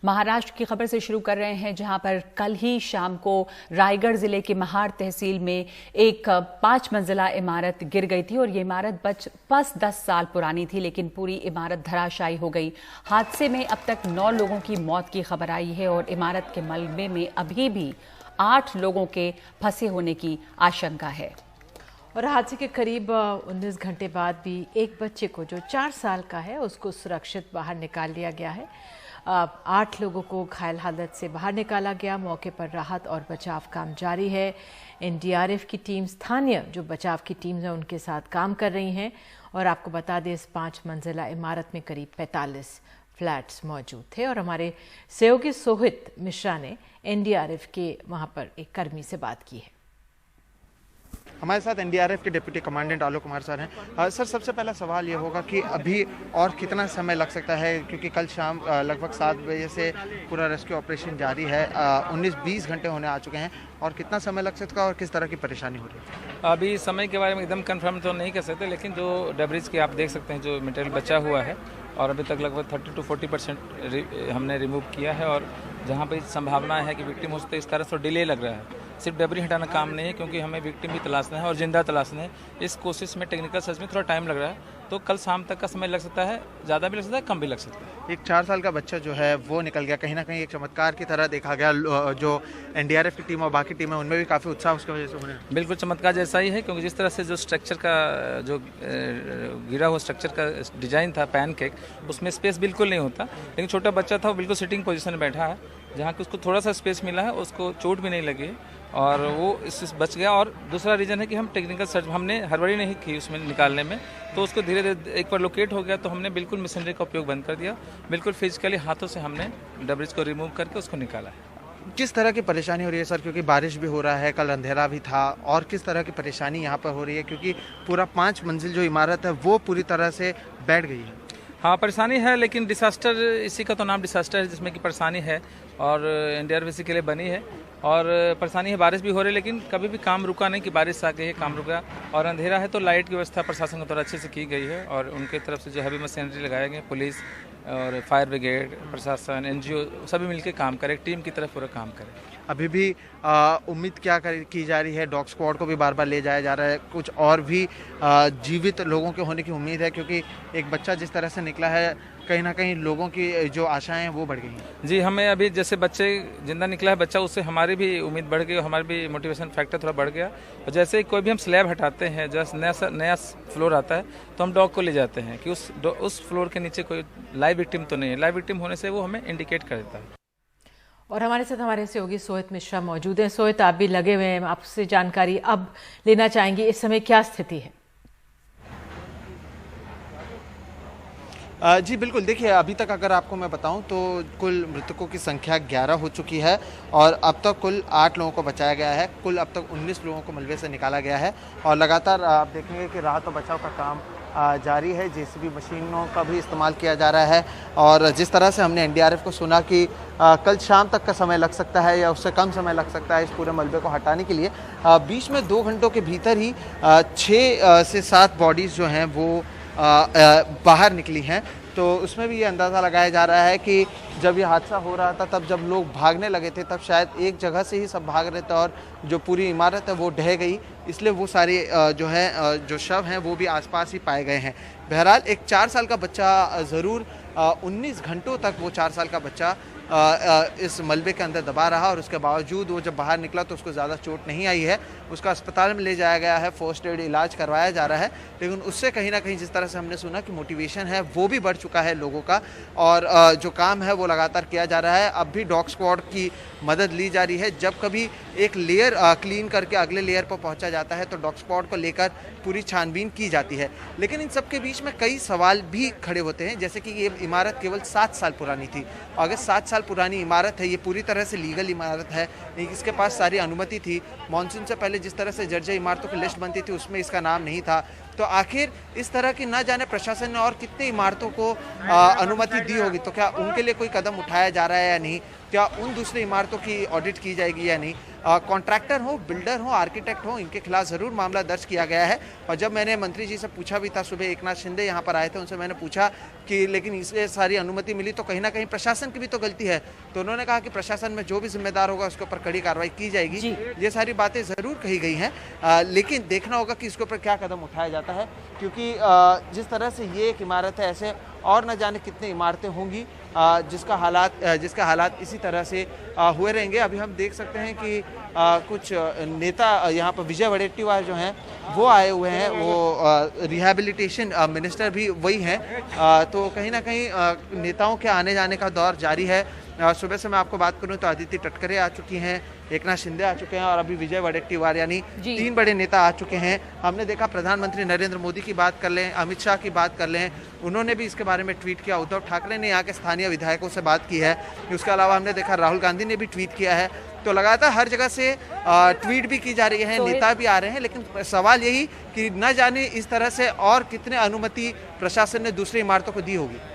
महाराष्ट्र की खबर से शुरू कर रहे हैं, जहां पर कल ही शाम को रायगढ़ जिले के महाड़ तहसील में एक 5 मंजिला इमारत गिर गई थी और ये इमारत बस 10 साल पुरानी थी, लेकिन पूरी इमारत धराशायी हो गई। हादसे में अब तक 9 लोगों की मौत की खबर आई है और इमारत के मलबे में अभी भी 8 लोगों के फंसे होने की आशंका है। और हादसे के करीब 19 घंटे बाद भी एक बच्चे को, जो 4 साल का है, उसको सुरक्षित बाहर निकाल लिया गया है। 8 लोगों को घायल हालत से बाहर निकाला गया। मौके पर राहत और बचाव काम जारी है। एनडीआरएफ की टीम, स्थानीय जो बचाव की टीम है, उनके साथ काम कर रही हैं। और आपको बता दें, इस 5 मंजिला इमारत में करीब 45 फ्लैट्स मौजूद थे। और हमारे सहयोगी सोहित मिश्रा ने एनडीआरएफ के वहाँ पर एक कर्मी से बात की है। हमारे साथ एनडीआरएफ के deputy commandant Alok Kumar sir हैं। सर, सबसे पहला सवाल ये होगा कि अभी और कितना समय लग सकता है, क्योंकि कल शाम लगभग 7 बजे से पूरा रेस्क्यू ऑपरेशन जारी है। 19-20 घंटे होने आ चुके हैं, और कितना समय लग सकता है और किस तरह की परेशानी हो रही है? अभी समय के बारे में एकदम कंफर्म तो नहीं कर सकते, लेकिन जो डेब्रिज के आप देख सकते हैं, जो मटेरियल बचा हुआ है, और अभी तक लगभग 30 to 40% हमने रिमूव किया है। और जहाँ पर संभावना है कि विक्टिम हो सकते, इस कारण से डिले लग रहा है। सिर्फ डेब्री हटाना काम नहीं है, क्योंकि हमें विक्टिम भी तलाशना है और जिंदा तलाशना है। इस कोशिश में टेक्निकल सर्च में थोड़ा टाइम लग रहा है, तो कल शाम तक का समय लग सकता है। ज़्यादा भी लग सकता है, कम भी लग सकता है। एक 4 साल का बच्चा जो है वो निकल गया, कहीं ना कहीं एक चमत्कार की तरह देखा गया। जो एनडीआरएफ की टीम और बाकी टीम है, उनमें भी काफ़ी उत्साह उसकी वजह से होने। बिल्कुल चमत्कार जैसा ही है, क्योंकि जिस तरह से जो स्ट्रक्चर का जो गिरा हुआ स्ट्रक्चर का डिजाइन था, पैनकेक, उसमें स्पेस बिल्कुल नहीं होता। लेकिन छोटा बच्चा था, वो बिल्कुल सिटिंग पोजीशन में बैठा है, जहाँ कि उसको थोड़ा सा स्पेस मिला है, उसको चोट भी नहीं लगी और वो इससे बच गया। और दूसरा रीज़न है कि हम टेक्निकल सर्च, हमने हड़बड़ी नहीं की उसमें निकालने में, तो उसको धीरे धीरे एक बार लोकेट हो गया तो हमने बिल्कुल मशीनरी का उपयोग बंद कर दिया। बिल्कुल फिजिकली हाथों से हमने डेब्रिज को रिमूव करके उसको निकाला है। किस तरह की परेशानी हो रही है सर, क्योंकि बारिश भी हो रहा है, कल अंधेरा भी था, और किस तरह की परेशानी यहाँ पर हो रही है, क्योंकि पूरा 5 मंजिल जो इमारत है वो पूरी तरह से बैठ गई है? हाँ, परेशानी है, लेकिन डिसास्टर, इसी का तो नाम डिसास्टर है, जिसमें कि परेशानी है। और एनडीआरएफ इसी के लिए बनी है। और परेशानी है, बारिश भी हो रही है, लेकिन कभी भी काम रुका नहीं कि बारिश आ गई है, काम रुका। और अंधेरा है तो लाइट की व्यवस्था प्रशासन को थोड़ा अच्छे से की गई है, और उनके तरफ से जो हैवी मशीनरी लगाए गए, पुलिस और फायर ब्रिगेड, प्रशासन, एनजीओ सभी मिलकर काम करें, टीम की तरफ पूरा काम करें। अभी भी उम्मीद क्या की जा रही है? डॉग स्क्वाड को भी बार बार ले जाया जा रहा है, कुछ और भी जीवित लोगों के होने की उम्मीद है, क्योंकि एक बच्चा जिस तरह से निकला है, कहीं ना कहीं लोगों की जो आशाएं हैं वो बढ़ गई हैं। जी, हमें अभी जैसे बच्चे जिंदा निकला है बच्चा, उससे हमारी भी उम्मीद बढ़ गई और हमारी भी मोटिवेशन फैक्टर थोड़ा बढ़ गया। और जैसे ही कोई भी हम स्लैब हटाते हैं, जैसे नया फ्लोर आता है, तो हम डॉग को ले जाते हैं कि उस फ्लोर के नीचे कोई लाइव विक्टिम तो नहीं है। लाइव विक्टिम होने से वो हमें इंडिकेट कर देता है। और हमारे साथ हमारे सहयोगी सोहित मिश्रा मौजूद हैं। सोहित, आप भी लगे हुए हैं, आपसे जानकारी अब लेना चाहेंगे, इस समय क्या स्थिति है? जी बिल्कुल, देखिए अभी तक अगर आपको मैं बताऊं तो कुल मृतकों की संख्या 11 हो चुकी है, और अब तक कुल 8 लोगों को बचाया गया है। कुल अब तक 19 लोगों को मलबे से निकाला गया है, और लगातार आप देखेंगे कि राहत और बचाव का काम जारी है। जेसीबी मशीनों का भी इस्तेमाल किया जा रहा है। और जिस तरह से हमने एनडीआरएफ को सुना कि कल शाम तक का समय लग सकता है या उससे कम समय लग सकता है इस पूरे मलबे को हटाने के लिए, बीच में 2 घंटों के भीतर ही 6 से 7 बॉडीज़ जो हैं वो बाहर निकली हैं। तो उसमें भी ये अंदाज़ा लगाया जा रहा है कि जब ये हादसा हो रहा था, तब जब लोग भागने लगे थे, तब शायद एक जगह से ही सब भाग रहे थे, और जो पूरी इमारत है वो ढह गई, इसलिए वो सारे जो शव हैं वो भी आसपास ही पाए गए हैं। बहरहाल एक 4 साल का बच्चा ज़रूर 19 घंटों तक वो 4 साल का बच्चा इस मलबे के अंदर दबा रहा, और उसके बावजूद वो जब बाहर निकला तो उसको ज़्यादा चोट नहीं आई है। उसका अस्पताल में ले जाया गया है, फर्स्ट एड इलाज करवाया जा रहा है, लेकिन उससे कहीं ना कहीं जिस तरह से हमने सुना कि मोटिवेशन है वो भी बढ़ चुका है लोगों का, और जो काम है वो लगातार किया जा रहा है। अब भी डॉग स्क्वाड की मदद ली जा रही है। जब कभी एक लेयर क्लीन करके अगले लेयर पर पहुंचा जाता है तो डॉग स्क्वाड को लेकर पूरी छानबीन की जाती है। लेकिन इन सब के बीच में कई सवाल भी खड़े होते हैं, जैसे कि ये इमारत केवल 7 साल पुरानी थी। अगर 7 साल पुरानी इमारत है, ये पूरी तरह से लीगल इमारत है, इसके पास सारी अनुमति थी। मानसून से पहले जिस तरह से जर्जर इमारतों की लिस्ट बनती थी उसमें इसका नाम नहीं था। तो आखिर इस तरह की न जाने प्रशासन ने और कितनी इमारतों को अनुमति दी होगी, तो क्या उनके लिए कोई कदम उठाया जा रहा है या नहीं, क्या उन दूसरी इमारतों की ऑडिट की जाएगी या नहीं। कॉन्ट्रैक्टर हो, बिल्डर हो, आर्किटेक्ट हो, इनके खिलाफ ज़रूर मामला दर्ज किया गया है। और जब मैंने मंत्री जी से पूछा भी था, सुबह एकनाथ शिंदे यहाँ पर आए थे, उनसे मैंने पूछा कि लेकिन इसे सारी अनुमति मिली तो कहीं ना कहीं प्रशासन की भी तो गलती है। तो उन्होंने कहा कि प्रशासन में जो भी जिम्मेदार होगा उसके ऊपर कड़ी कार्रवाई की जाएगी। ये सारी बातें ज़रूर कही गई हैं, लेकिन देखना होगा कि इसके ऊपर क्या कदम उठाया जाता है, क्योंकि जिस तरह से ये एक इमारत है, ऐसे और न जाने कितनी इमारतें होंगी जिसका हालात इसी तरह से हुए रहेंगे। अभी हम देख सकते हैं कि कुछ नेता यहाँ पर विजय वडेट्टीवार जो हैं वो आए हुए हैं, वो रिहैबिलिटेशन मिनिस्टर भी वही हैं। तो कहीं ना कहीं नेताओं के आने जाने का दौर जारी है। सुबह से मैं आपको बात करूं तो अदिति तटकरे आ चुकी हैं, एकनाथ शिंदे आ चुके हैं और अभी विजय वडेट्टीवार, यानी 3 बड़े नेता आ चुके हैं। हमने देखा प्रधानमंत्री नरेंद्र मोदी की बात कर लें, अमित शाह की बात कर लें, उन्होंने भी इसके बारे में ट्वीट किया। उद्धव ठाकरे ने यहाँ के स्थानीय विधायकों से बात की है। उसके अलावा हमने देखा राहुल गांधी ने भी ट्वीट किया है। तो लगातार हर जगह से ट्वीट भी की जा रही है, नेता भी आ रहे हैं, लेकिन सवाल यही कि न जाने इस तरह से और कितने अनुमति प्रशासन ने दूसरी इमारतों को दी होगी।